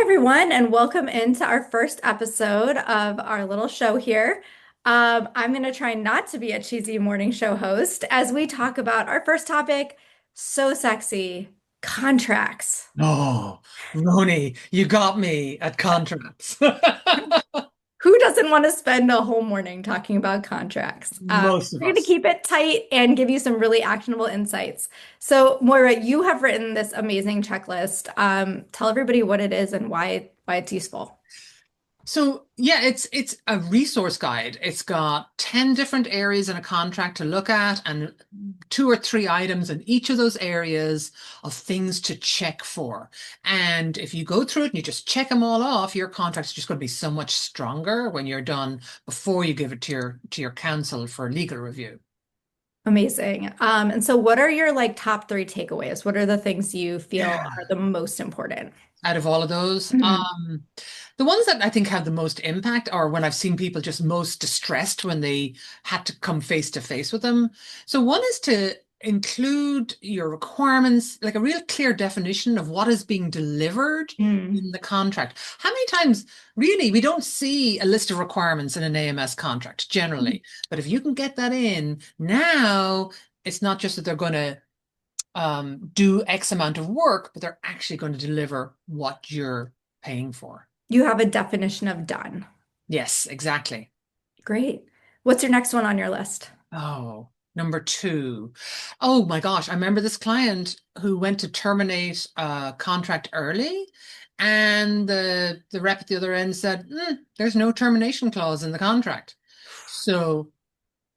everyone, and welcome into our first episode of our little show here. I'm going to try not to be a cheesy morning show host as we talk about our first topic, so sexy, contracts. Oh, Roni, you got me at contracts. Who doesn't want to spend a whole morning talking about contracts? Most of We're going to us. keep it tight and give you some really actionable insights. So, Moira, you have written this amazing checklist. Tell everybody what it is and why it's useful. So yeah, it's a resource guide. It's got 10 different areas in a contract to look at and two or three items in each of those areas of things to check for. And if you go through it and you just check them all off, your contract's just going to be so much stronger when you're done before you give it to your counsel for legal review. Amazing. And so what are your like top three takeaways? What are the things you feel Yeah. are the most important? Out of all of those, Mhm. the ones that I think have the most impact are when I've seen people just most distressed when they had to come face to face with them. So one is to include your requirements, like a real clear definition of what is being delivered Mm. in the contract. How many times really we don't see a list of requirements in an AMS contract generally, but if you can get that in now, it's not just that they're going to do X amount of work, but they're actually going to deliver what you're paying for. You have a definition of done. Yes, exactly. Great. What's your next one on your list? Oh, number two. Oh my gosh, I remember this client who went to terminate a contract early, and the rep at the other end said, there's no termination clause in the contract. So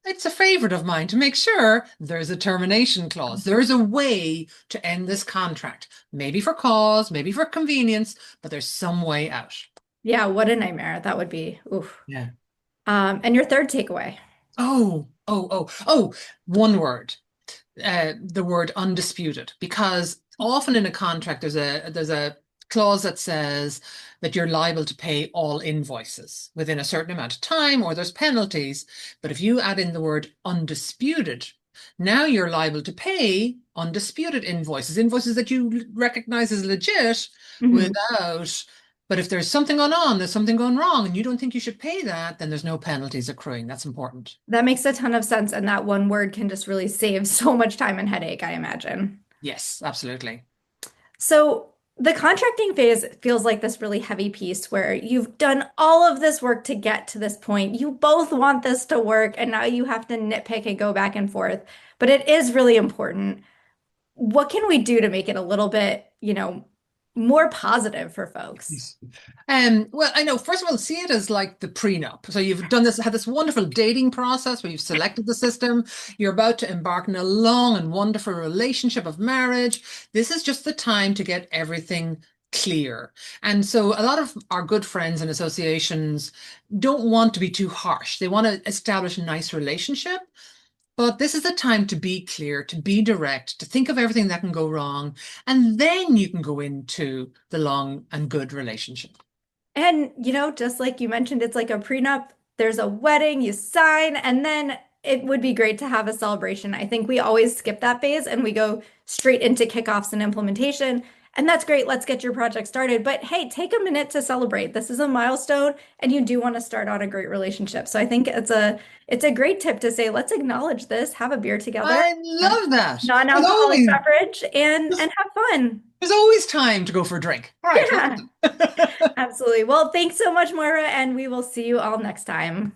it's a favorite of mine to make sure there's a termination clause. There's a way to end this contract, maybe for cause, maybe for convenience, but there's some way out. Yeah, what a nightmare that would be. Oof. Yeah. And your third takeaway. Oh, one word. The word undisputed, because often in a contract there's a clause that says that you're liable to pay all invoices within a certain amount of time, or there's penalties. But if you add in the word undisputed, now you're liable to pay undisputed invoices that you recognize as legit Mhm. without. But if there's something going on, there's something going wrong, and you don't think you should pay that, then there's no penalties accruing. That's important. That makes a ton of sense, and that one word can just really save so much time and headache, I imagine. Yes, absolutely. So the contracting phase feels like this really heavy piece where you've done all of this work to get to this point. You both want this to work, and now you have to nitpick and go back and forth. But it is really important. What can we do to make it a little bit, more positive for folks? Yes. Well, I know, first of all, see it as like the prenup. So you've had this wonderful dating process where you've selected the system. You're about to embark on a long and wonderful relationship of marriage. This is just the time to get everything clear. And so a lot of our good friends and associations don't want to be too harsh. They want to establish a nice relationship. But this is the time to be clear, to be direct, to think of everything that can go wrong, and then you can go into the long and good relationship. And, just like you mentioned, it's like a prenup. There's a wedding, you sign, and then it would be great to have a celebration. I think we always skip that phase and we go straight into kickoffs and implementation. And that's great. Let's get your project started. But hey, take a minute to celebrate. This is a milestone and you do want to start on a great relationship. So I think it's a great tip to say, let's acknowledge this, have a beer together, I love that. There's non-alcoholic always beverage, and there's, have fun. there's always time to go for a drink. All right, Yeah. well, Absolutely. Well, thanks so much, Moira, and we will see you all next time.